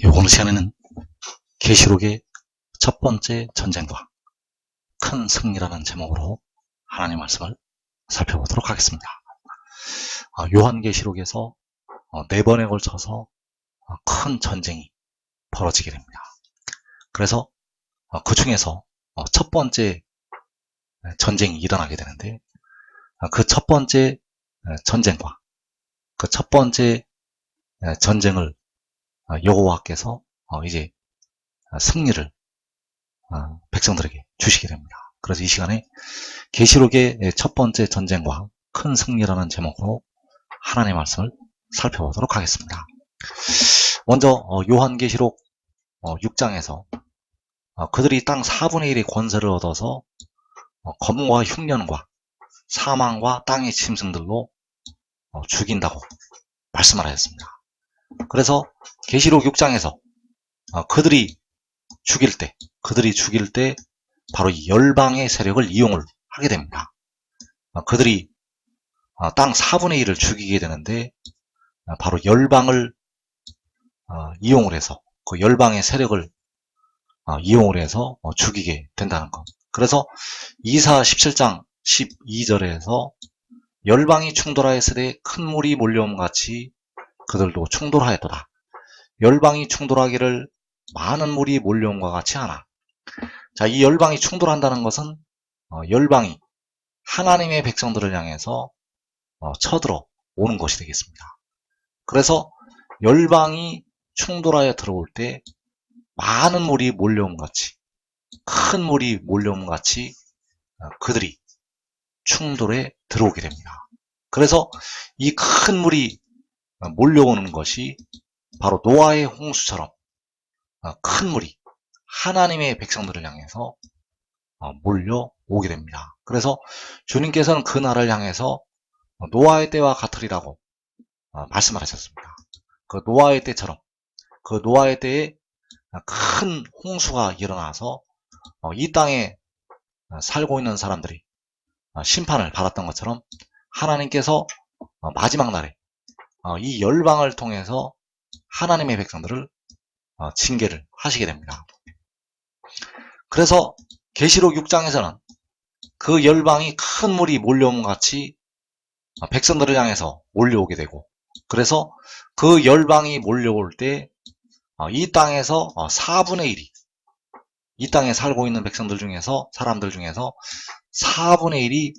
이번 시간에는 계시록의 첫 번째 전쟁과 큰 승리라는 제목으로 하나님 말씀을 살펴보도록 하겠습니다. 요한계시록에서 4번에 걸쳐서 큰 전쟁이 벌어지게 됩니다. 그래서 그 중에서 첫 번째 전쟁이 일어나게 되는데, 그 첫 번째 전쟁과 그 첫 번째 전쟁을 여호와께서 이제 승리를 백성들에게 주시게 됩니다. 그래서 이 시간에 계시록의 첫 번째 전쟁과 큰 승리라는 제목으로 하나님의 말씀을 살펴보도록 하겠습니다. 먼저 요한계시록 6장에서 그들이 땅 4분의 1의 권세를 얻어서 검과 흉년과 사망과 땅의 짐승들로 죽인다고 말씀을 하였습니다. 그래서 계시록 6장에서 그들이 죽일 때 바로 이 열방의 세력을 이용을 하게 됩니다. 그들이 땅 4분의 1을 죽이게 되는데, 바로 열방을 이용을 해서, 그 열방의 세력을 이용을 해서 죽이게 된다는 것. 그래서 이사 17장 12절에서 열방이 충돌하였으되 큰 물이 몰려옴 같이 그들도 충돌하였도다. 열방이 충돌하기를 많은 물이 몰려옴과 같이 하나. 자, 이 열방이 충돌한다는 것은 열방이 하나님의 백성들을 향해서 쳐들어 오는 것이 되겠습니다. 그래서 열방이 충돌하여 들어올 때 많은 물이 몰려옴 같이, 큰 물이 몰려옴 같이 그들이 충돌에 들어오게 됩니다. 그래서 이 큰 물이 몰려오는 것이 바로 노아의 홍수처럼 큰 물이 하나님의 백성들을 향해서 몰려오게 됩니다. 그래서 주님께서는 그 날을 향해서 노아의 때와 같으리라고 말씀을 하셨습니다. 그 노아의 때처럼, 그 노아의 때에 큰 홍수가 일어나서 이 땅에 살고 있는 사람들이 심판을 받았던 것처럼 하나님께서 마지막 날에 이 열방을 통해서 하나님의 백성들을 징계를 하시게 됩니다. 그래서 계시록 6장에서는 그 열방이 큰 물이 몰려옴 같이 백성들을 향해서 몰려오게 되고, 그래서 그 열방이 몰려올 때 이 땅에서 4분의 1이, 이 땅에 살고 있는 백성들 중에서, 사람들 중에서 4분의 1이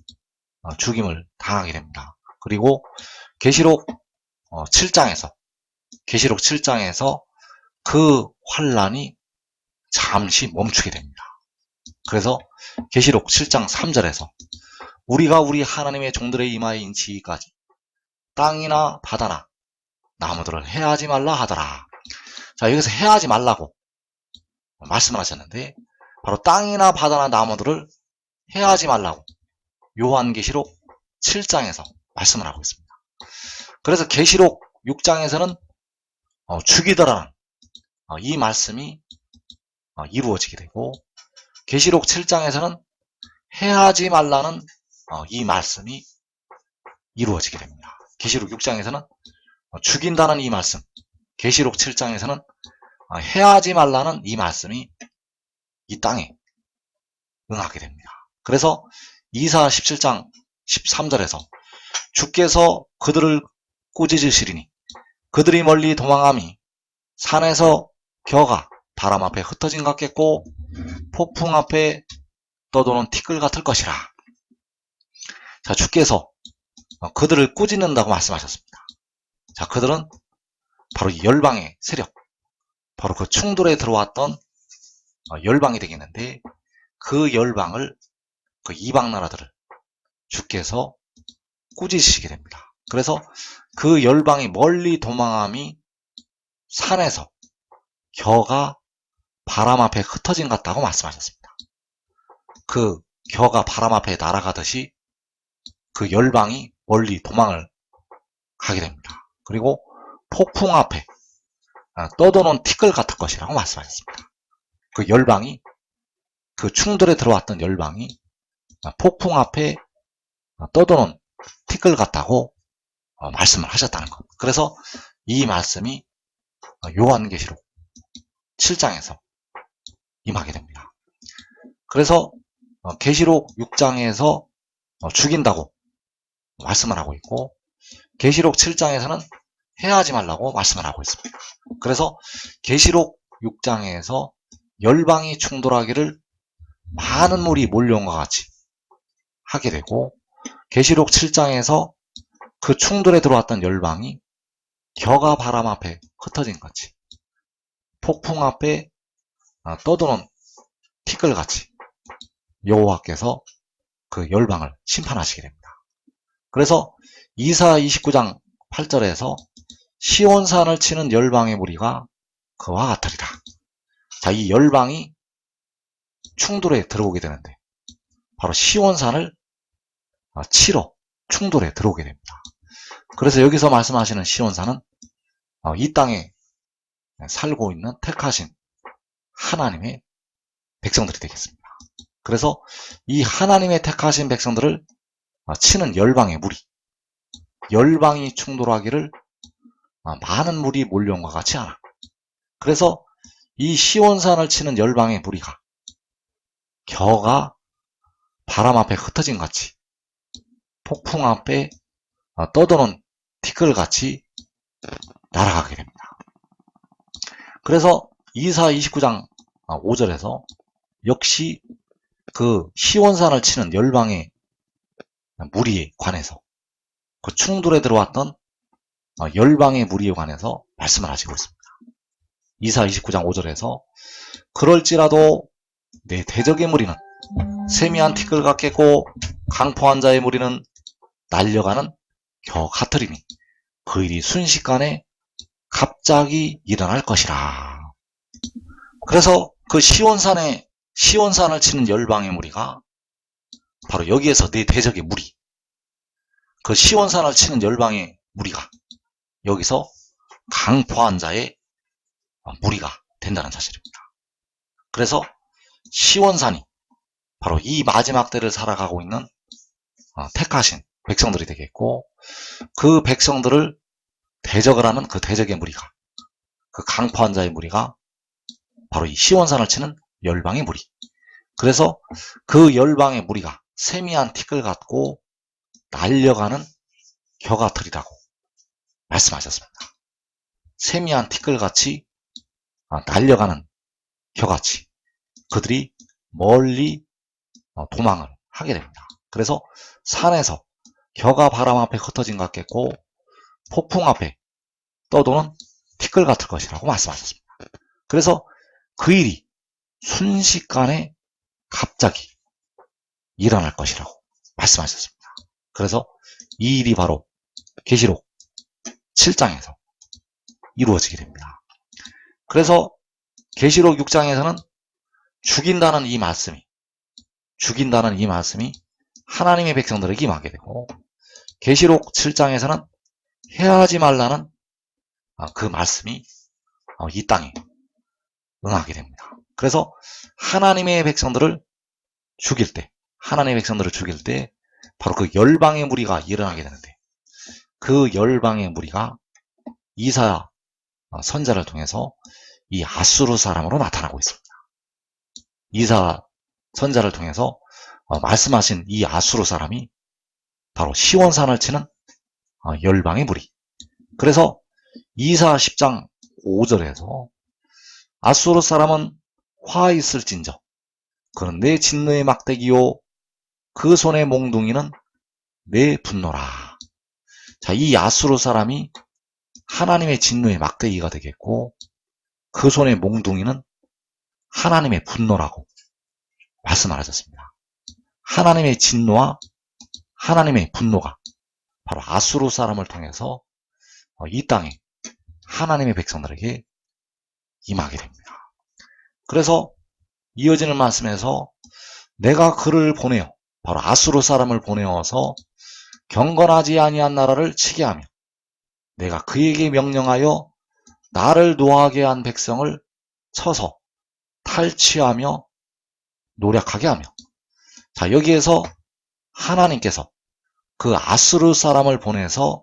죽임을 당하게 됩니다. 그리고 계시록 7장에서 그 환란이 잠시 멈추게 됩니다. 그래서 계시록 7장 3절에서 우리가 우리 하나님의 종들의 이마에 인치기까지 땅이나 바다나 나무들을 해하지 말라 하더라. 자, 여기서 해하지 말라고 말씀을 하셨는데, 바로 땅이나 바다나 나무들을 해하지 말라고 요한계시록 7장에서 말씀을 하고 있습니다. 그래서 계시록 6장에서는 죽이더라는 이 말씀이 이루어지게 되고, 계시록 7장에서는 해하지 말라는 이 말씀이 이루어지게 됩니다. 계시록 6장에서는 죽인다는 이 말씀, 계시록 7장에서는 해하지 말라는 이 말씀이 이 땅에 응하게 됩니다. 그래서 이사 17장 13절에서 주께서 그들을 꾸짖으시리니 그들이 멀리 도망함이 산에서 겨가 바람 앞에 흩어진 것 같겠고 폭풍 앞에 떠도는 티끌 같을 것이라. 자, 주께서 그들을 꾸짖는다고 말씀하셨습니다. 자, 그들은 바로 이 열방의 세력, 바로 그 충돌에 들어왔던 열방이 되겠는데, 그 열방을, 그 이방 나라들을 주께서 꾸짖으시게 됩니다. 그래서 그 열방이 멀리 도망함이 산에서 겨가 바람 앞에 흩어진 것 같다고 말씀하셨습니다. 그 겨가 바람 앞에 날아가듯이 그 열방이 멀리 도망을 가게 됩니다. 그리고 폭풍 앞에 떠도는 티끌 같을 것이라고 말씀하셨습니다. 그 열방이, 그 충돌에 들어왔던 열방이 폭풍 앞에 떠도는 티끌 같다고 말씀을 하셨다는 것. 그래서 이 말씀이 요한계시록 7장에서 임하게 됩니다. 그래서 계시록 6장에서 죽인다고 말씀을 하고 있고 계시록 7장에서는 해하지 말라고 말씀을 하고 있습니다. 그래서 계시록 6장에서 열방이 충돌하기를 많은 물이 몰려온 것 같이 하게 되고 계시록 7장에서 그 충돌에 들어왔던 열방이 겨가 바람 앞에 흩어진 것 같이 폭풍 앞에 떠도는 티끌같이 여호와께서 그 열방을 심판하시게 됩니다. 그래서 이사 29장 8절에서 시온산을 치는 열방의 무리가 그와 같으리라. 자, 이 열방이 충돌에 들어오게 되는데 바로 시온산을 치러 충돌에 들어오게 됩니다. 그래서 여기서 말씀하시는 시온산은 이 땅에 살고 있는 택하신 하나님의 백성들이 되겠습니다. 그래서 이 하나님의 택하신 백성들을 치는 열방의 무리, 열방이 충돌하기를 많은 물이 몰려온 것 같지 않아. 그래서 이 시온산을 치는 열방의 무리가 겨가 바람 앞에 흩어진 같이 폭풍 앞에 떠도는 티끌같이 날아가게 됩니다. 그래서 이사 29장 5절에서 역시 그 시온산을 치는 열방의 무리에 관해서 그 충돌에 들어왔던 열방의 무리에 관해서 말씀을 하시고 있습니다. 이사 29장 5절에서 그럴지라도 내 대적의 무리는 세미한 티끌 같겠고 강포한 자의 무리는 날려가는 겨 같으리니 그 일이 순식간에 갑자기 일어날 것이라. 그래서 그 시온산을 치는 열방의 무리가 바로 여기에서 내 대적의 무리, 그 시온산을 치는 열방의 무리가 여기서 강포한 자의 무리가 된다는 사실입니다. 그래서 시온산이 바로 이 마지막 때를 살아가고 있는 택하신 백성들이 되겠고 그 백성들을 대적을 하는 그 대적의 무리가 그 강포한 자의 무리가 바로 이 시온산을 치는 열방의 무리. 그래서 그 열방의 무리가 세미한 티끌 같고 날려가는 겨 같으리라고 말씀하셨습니다. 세미한 티끌같이 날려가는 겨같이 그들이 멀리 도망을 하게 됩니다. 그래서 산에서 겨가 바람 앞에 흩어진 것 같겠고 폭풍 앞에 떠도는 티끌 같을 것이라고 말씀하셨습니다. 그래서 그 일이 순식간에 갑자기 일어날 것이라고 말씀하셨습니다. 그래서 이 일이 바로 계시록 7장에서 이루어지게 됩니다. 그래서 계시록 6장에서는 죽인다는 이 말씀이 하나님의 백성들에게 임하게 되고 계시록 7장에서는 해하지 말라는 그 말씀이 이 땅에 응하게 됩니다. 그래서 하나님의 백성들을 죽일 때 바로 그 열방의 무리가 일어나게 되는데 그 열방의 무리가 이사 선자를 통해서 이 아수르 사람으로 나타나고 있습니다. 이사 선자를 통해서 말씀하신 이 아수르 사람이 바로 시온산을 치는 열방의 무리. 그래서 이사 10장 5절에서 아수르 사람은 화 있을진저 그는 내 진노의 막대기요 그 손의 몽둥이는 내 분노라. 자, 이 아수르 사람이 하나님의 진노의 막대기가 되겠고 그 손의 몽둥이는 하나님의 분노라고 말씀하셨습니다. 하나님의 진노와 하나님의 분노가 바로 아수르 사람을 통해서 이 땅에 하나님의 백성들에게 임하게 됩니다. 그래서 이어지는 말씀에서 내가 그를 보내어 바로 아수르 사람을 보내어서 경건하지 아니한 나라를 치게 하며 내가 그에게 명령하여 나를 노하게 한 백성을 쳐서 탈취하며 노력하게 하며 자 여기에서 하나님께서 그 아수르 사람을 보내서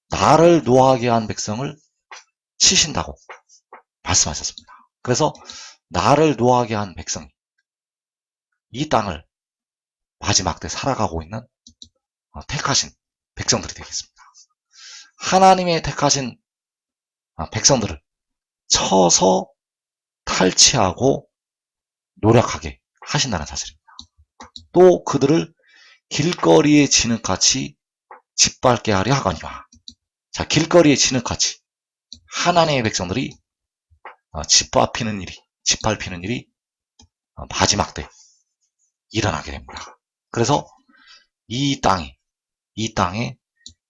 나를 노하게 한 백성을 치신다고 말씀하셨습니다. 그래서 나를 노하게 한 백성이 이 땅을 마지막 때 살아가고 있는 택하신 백성들이 되겠습니다. 하나님의 택하신 백성들을 쳐서 탈취하고 노력하게 하신다는 사실입니다. 또 그들을 길거리에 진흙같이 짓밟게 하려 하거니와. 자, 길거리에 진흙같이 하나님의 백성들이 짓밟히는 일이 마지막 때 일어나게 됩니다. 그래서 이 땅에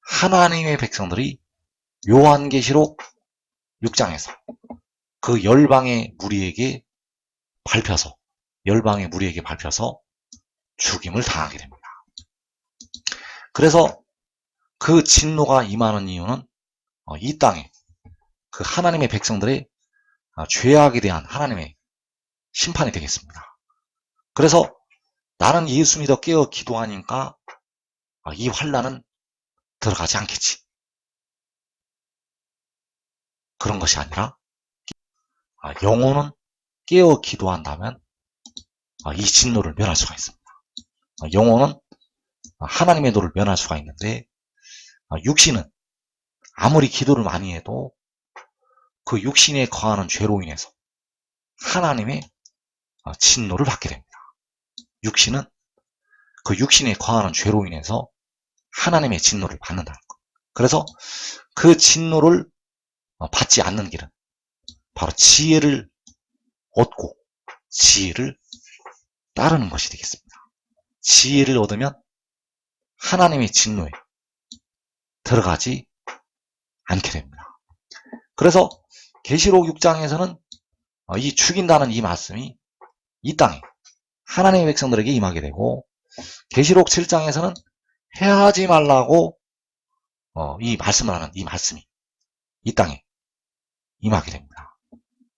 하나님의 백성들이 요한계시록 6장에서 그 열방의 무리에게 밟혀서 죽임을 당하게 됩니다. 그래서 그 진노가 임하는 이유는 이 땅에 그 하나님의 백성들의 죄악에 대한 하나님의 심판이 되겠습니다. 그래서 나는 예수 믿어 깨어 기도하니까 이 환난은 들어가지 않겠지. 그런 것이 아니라 영혼은 깨어 기도한다면 이 진노를 면할 수가 있습니다. 영혼은 하나님의 도를 면할 수가 있는데 육신은 아무리 기도를 많이 해도 그 육신에 거하는 죄로 인해서 하나님의 진노를 받게 됩니다. 육신은 그 육신에 거하는 죄로 인해서 하나님의 진노를 받는다는 것. 그래서 그 진노를 받지 않는 길은 바로 지혜를 얻고 지혜를 따르는 것이 되겠습니다. 지혜를 얻으면 하나님의 진노에 들어가지 않게 됩니다. 그래서 계시록 6장에서는 이 죽인다는 이 말씀이 이 땅에 하나님의 백성들에게 임하게 되고, 계시록 7장에서는 해하지 말라고 이 말씀을 하는 이 말씀이 이 땅에 임하게 됩니다.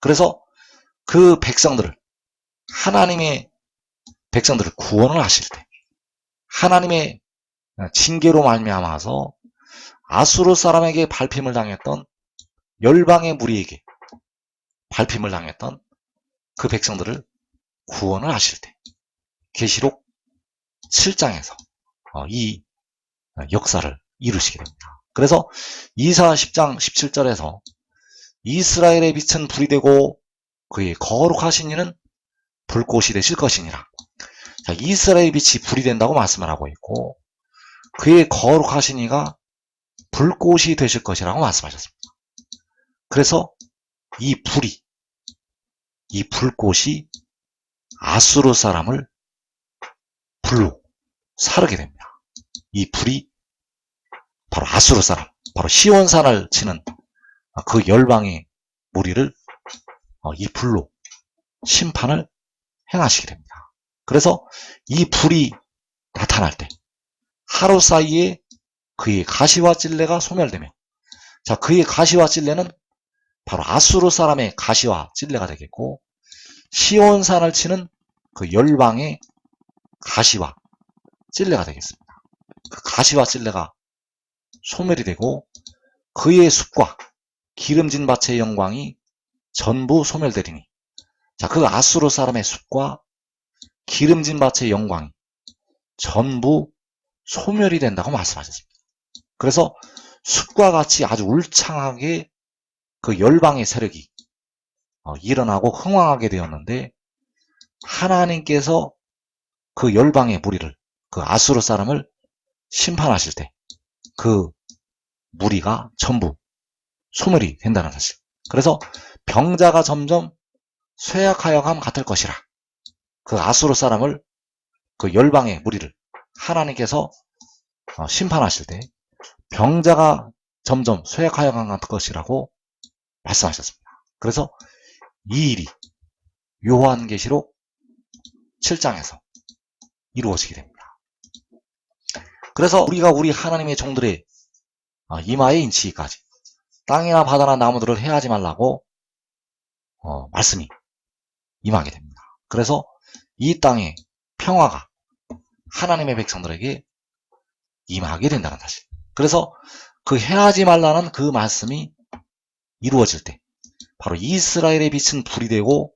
그래서 그 백성들을, 하나님의 백성들을 구원을 하실 때 하나님의 징계로 말미암아서 아수르 사람에게 밟힘을 당했던 열방의 무리에게 밟힘을 당했던 그 백성들을 구원을 하실 때 계시록 7장에서 이 역사를 이루시게 됩니다. 그래서 이사 10장 17절에서 이스라엘의 빛은 불이 되고 그의 거룩하신 이는 불꽃이 되실 것이니라. 자, 이스라엘의 빛이 불이 된다고 말씀을 하고 있고 그의 거룩하신 이가 불꽃이 되실 것이라고 말씀하셨습니다. 그래서 이 불꽃이 아수르 사람을 불로 사르게 됩니다. 이 불이 바로 아수르 사람, 바로 시온산을 치는 그 열방의 무리를 이 불로 심판을 행하시게 됩니다. 그래서 이 불이 나타날 때 하루 사이에 그의 가시와 찔레가 소멸되며, 자, 그의 가시와 찔레는 바로 아수르 사람의 가시와 찔레가 되겠고, 시온산을 치는 그 열방의 가시와 찔레가 되겠습니다. 그 가시와 찔레가 소멸이 되고 그의 숲과 기름진 밭의 영광이 전부 소멸되리니, 자, 그 아수르 사람의 숲과 기름진 밭의 영광이 전부 소멸이 된다고 말씀하셨습니다. 그래서 숲과 같이 아주 울창하게 그 열방의 세력이 일어나고 흥왕하게 되었는데, 하나님께서 그 열방의 무리를, 그 아수르 사람을 심판하실 때 그 무리가 전부 소멸이 된다는 사실. 그래서 병자가 점점 쇠약하여감 같을 것이라. 그 아수르 사람을, 그 열방의 무리를 하나님께서 심판하실 때 병자가 점점 쇠약하여감 같을 것이라고 말씀하셨습니다. 그래서 이 일이 요한계시록 7장에서 이루어지게 됩니다. 그래서 우리가 우리 하나님의 종들의 이마에 인치기까지 땅이나 바다나 나무들을 해하지 말라고 말씀이 임하게 됩니다. 그래서 이 땅의 평화가 하나님의 백성들에게 임하게 된다는 사실. 그래서 그 해하지 말라는 그 말씀이 이루어질 때 바로 이스라엘에 비친 불이 되고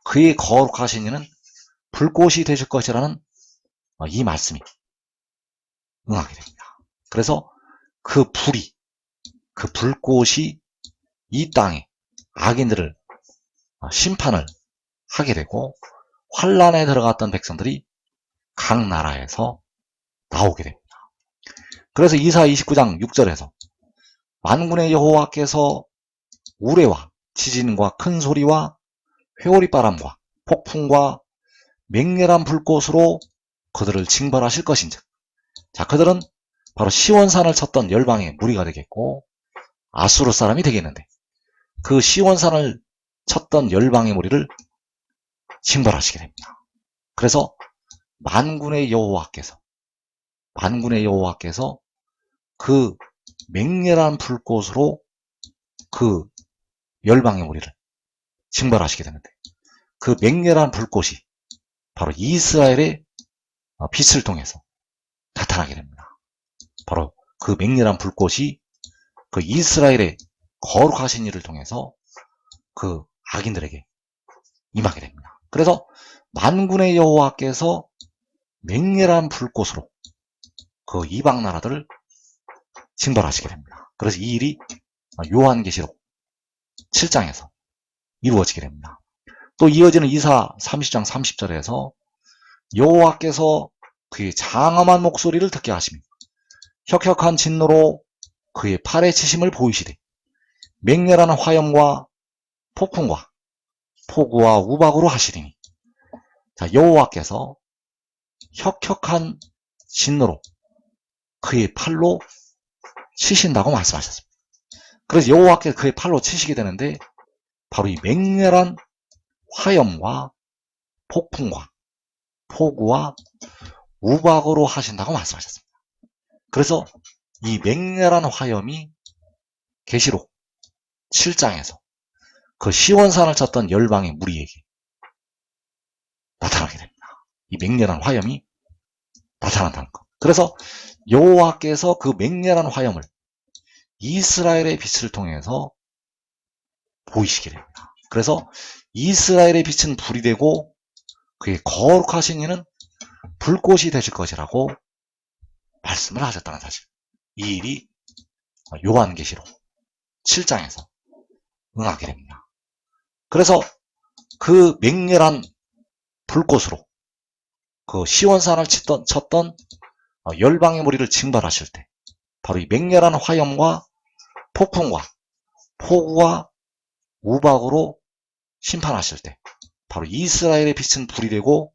그의 거룩하신 이는 불꽃이 되실 것이라는 이 말씀이 응하게 됩니다. 그래서 그 불이, 그 불꽃이 이 땅에 악인들을 심판을 하게 되고 환란에 들어갔던 백성들이 각 나라에서 나오게 됩니다. 그래서 이사 29장 6절에서 만군의 여호와께서 우레와 지진과 큰 소리와 회오리 바람과 폭풍과 맹렬한 불꽃으로 그들을 징벌하실 것인즉, 자, 그들은 바로 시온산을 쳤던 열방의 무리가 되겠고 아수르 사람이 되겠는데, 그 시온산을 쳤던 열방의 무리를 징벌하시게 됩니다. 그래서 만군의 여호와께서 그 맹렬한 불꽃으로 그 열방의 무리를 징벌하시게 되는데, 그 맹렬한 불꽃이 바로 이스라엘의 빛을 통해서 나타나게 됩니다. 바로 그 맹렬한 불꽃이 그 이스라엘의 거룩하신 이를 통해서 그 악인들에게 임하게 됩니다. 그래서 만군의 여호와께서 맹렬한 불꽃으로 그 이방 나라들을 징벌하시게 됩니다. 그래서 이 일이 요한계시록 7장에서 이루어지게 됩니다. 또 이어지는 이사 30장 30절에서 여호와께서 그의 장엄한 목소리를 듣게 하시며 혁혁한 진노로 그의 팔에 치심을 보이시되 맹렬한 화염과 폭풍과 폭우와 우박으로 하시리니, 자, 여호와께서 혁혁한 진노로 그의 팔로 치신다고 말씀하셨습니다. 그래서 여호와께서 그의 팔로 치시게 되는데 바로 이 맹렬한 화염과 폭풍과 폭우와 우박으로 하신다고 말씀하셨습니다. 그래서 이 맹렬한 화염이 계시록 7장에서 그 시온산을 쳤던 열방의 무리에게 나타나게 됩니다. 이 맹렬한 화염이 나타난다는 것. 그래서 여호와께서 그 맹렬한 화염을 이스라엘의 빛을 통해서 보이시게 됩니다. 그래서 이스라엘의 빛은 불이 되고 그의 거룩하신 이는 불꽃이 되실 것이라고 말씀을 하셨다는 사실. 이 일이 요한계시록 7장에서 응하게 됩니다. 그래서 그 맹렬한 불꽃으로 그 시온산을 쳤던 열방의 무리를 징벌하실 때 바로 이 맹렬한 화염과 폭풍과 폭우와 우박으로 심판하실 때 바로 이스라엘의 빛은 불이 되고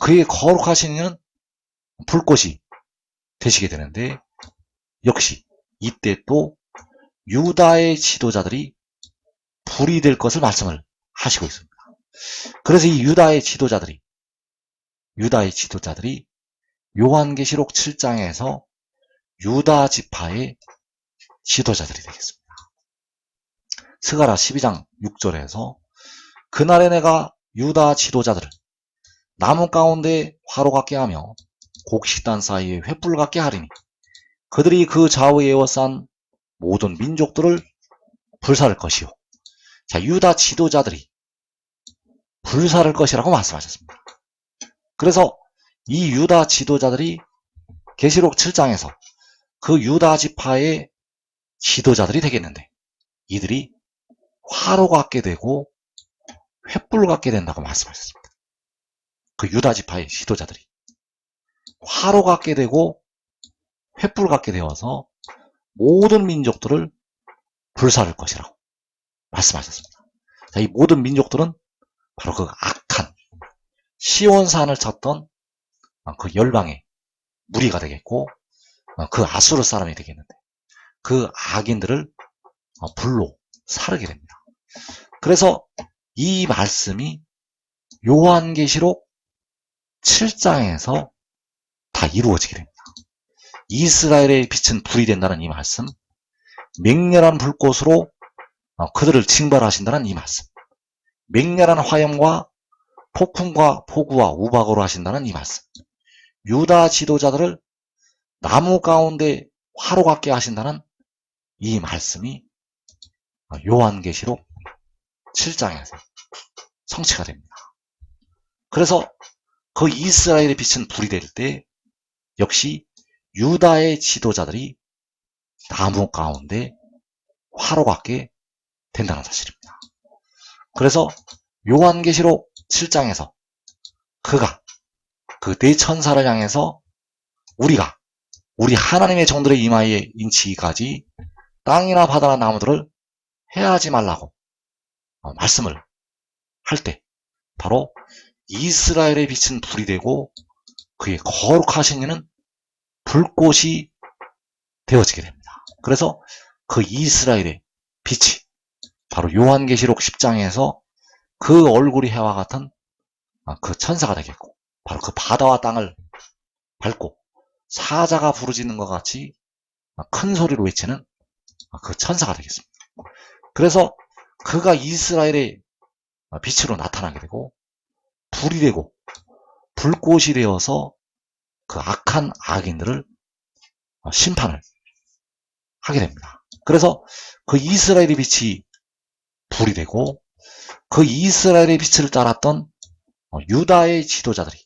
그의 거룩하신 이는 불꽃이 되시게 되는데, 역시 이때 또 유다의 지도자들이 불이 될 것을 말씀을 하시고 있습니다. 그래서 이 유다의 지도자들이 요한계시록 7장에서 유다 지파의 지도자들이 되겠습니다. 스가랴 12장 6절에서 그날에 내가 유다 지도자들을 나무 가운데 화로 같게 하며 곡식단 사이에 횃불 같게 하리니 그들이 그 좌우에 에워싼 모든 민족들을 불사를 것이요. 자, 유다 지도자들이 불사를 것이라고 말씀하셨습니다. 그래서 이 유다 지도자들이 계시록 7장에서 그 유다 지파의 지도자들이 되겠는데, 이들이 화로 같게 되고 횃불 같게 된다고 말씀하셨습니다. 그 유다 지파의 지도자들이 화로 같게 되고 횃불 같게 되어서 모든 민족들을 불사를 것이라고 말씀하셨습니다. 자, 이 모든 민족들은 바로 그 악한 시온산을 쳤던 그 열방의 무리가 되겠고 그 아수르 사람이 되겠는데, 그 악인들을 불로 사르게 됩니다. 그래서 이 말씀이 요한계시록 7장에서 다 이루어지게 됩니다. 이스라엘의 빛은 불이 된다는 이 말씀, 맹렬한 불꽃으로 그들을 징벌하신다는 이 말씀, 맹렬한 화염과 폭풍과 폭우와 우박으로 하신다는 이 말씀, 유다 지도자들을 나무 가운데 화로 같게 하신다는 이 말씀이 요한계시록 7장에서 성취가 됩니다. 그래서 그 이스라엘의 빛은 불이 될 때 역시 유다의 지도자들이 나무 가운데 화로 같게 된다는 사실입니다. 그래서 요한계시록 7장에서 그가 그 네 천사를 향해서 우리가 우리 하나님의 종들의 이마에 인치기까지 땅이나 바다나 나무들을 해하지 말라고 말씀을 할 때 바로 이스라엘의 빛은 불이 되고 그의 거룩하신 이는 불꽃이 되어지게 됩니다. 그래서 그 이스라엘의 빛이 바로 요한계시록 10장에서 그 얼굴이 해와 같은 그 천사가 되겠고 바로 그 바다와 땅을 밟고 사자가 부르짖는 것 같이 큰 소리로 외치는 그 천사가 되겠습니다. 그래서 그가 이스라엘의 빛으로 나타나게 되고 불이 되고 불꽃이 되어서 그 악한 악인들을 심판을 하게 됩니다. 그래서 그 이스라엘의 빛이 불이 되고 그 이스라엘의 빛을 따랐던 유다의 지도자들이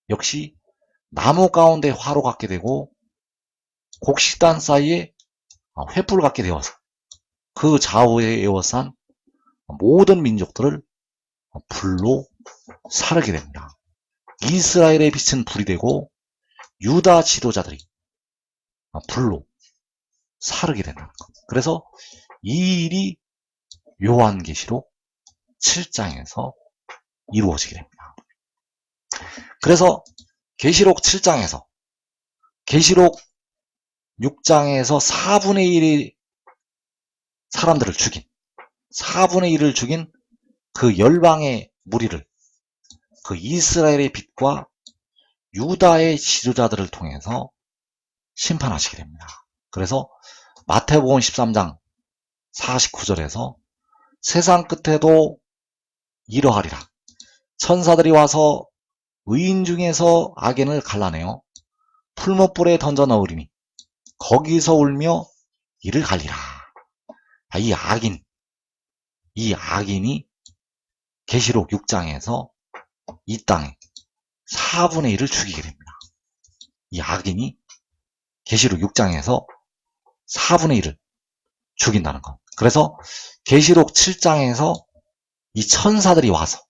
역시 나무 가운데 화로 같게 되고 곡식단 사이에 횃불 같게 되어서 그 좌우에 에워싼 모든 민족들을 불로 사르게 됩니다. 이스라엘의 빛은 불이 되고 유다 지도자들이 불로 사르게 된다는 것. 그래서 이 일이 요한계시록 7장에서 이루어지게 됩니다. 그래서 계시록 7장에서 계시록 6장에서 4분의 1의 사람들을 죽인 4분의 1을 죽인 그 열방의 무리를 그 이스라엘의 빛과 유다의 지도자들을 통해서 심판하시게 됩니다. 그래서 마태복음 13장 49절에서 세상 끝에도 이러하리라. 천사들이 와서 의인 중에서 악인을 갈라내어 풀무불에 던져 넣으리니 거기서 울며 이를 갈리라. 이 악인이 계시록 6장에서 이 땅에 4분의 1을 죽이게 됩니다. 이 악인이 계시록 6장에서 4분의 1을 죽인다는 것. 그래서 계시록 7장에서 이 천사들이 와서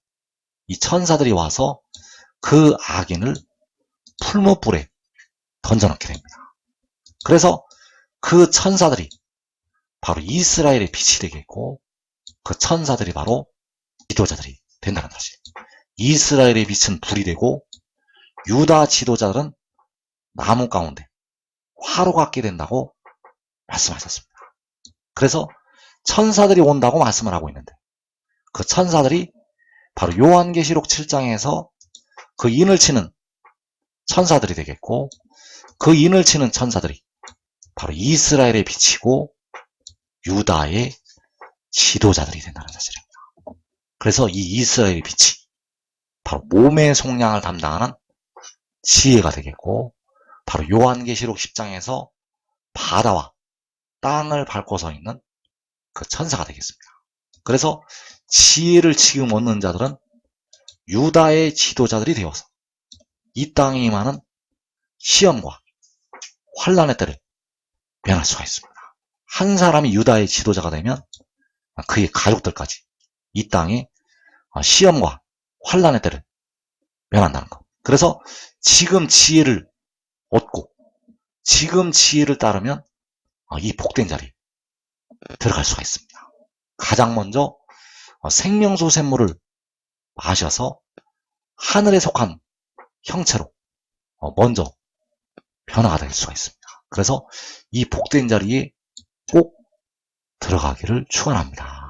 그 악인을 풀무불에 던져넣게 됩니다. 그래서 그 천사들이 바로 이스라엘의 빛이 되겠고 그 천사들이 바로 지도자들이 된다는 사실. 이스라엘의 빛은 불이 되고 유다 지도자들은 나무 가운데 화로 같게 된다고 말씀하셨습니다. 그래서 천사들이 온다고 말씀을 하고 있는데 그 천사들이 바로 요한계시록 7장에서 그 인을 치는 천사들이 되겠고 그 인을 치는 천사들이 바로 이스라엘의 빛이고 유다의 지도자들이 된다는 사실입니다. 그래서 이 이스라엘의 빛이 바로 몸의 속량을 담당하는 지혜가 되겠고 바로 요한계시록 10장에서 바다와 땅을 밟고 서 있는 그 천사가 되겠습니다. 그래서 지혜를 지금 얻는 자들은 유다의 지도자들이 되어서 이 땅에 임하는 시험과 환난의 때를 면할 수가 있습니다. 한 사람이 유다의 지도자가 되면 그의 가족들까지 이 땅에 시험과 환난의 때를 면한다는 것. 그래서 지금 지혜를 얻고 지금 지혜를 따르면 이 복된 자리에 들어갈 수가 있습니다. 가장 먼저 생명수 샘물을 마셔서 하늘에 속한 형체로 먼저 변화가 될 수가 있습니다. 그래서 이 복된 자리에 꼭 들어가기를 축원합니다.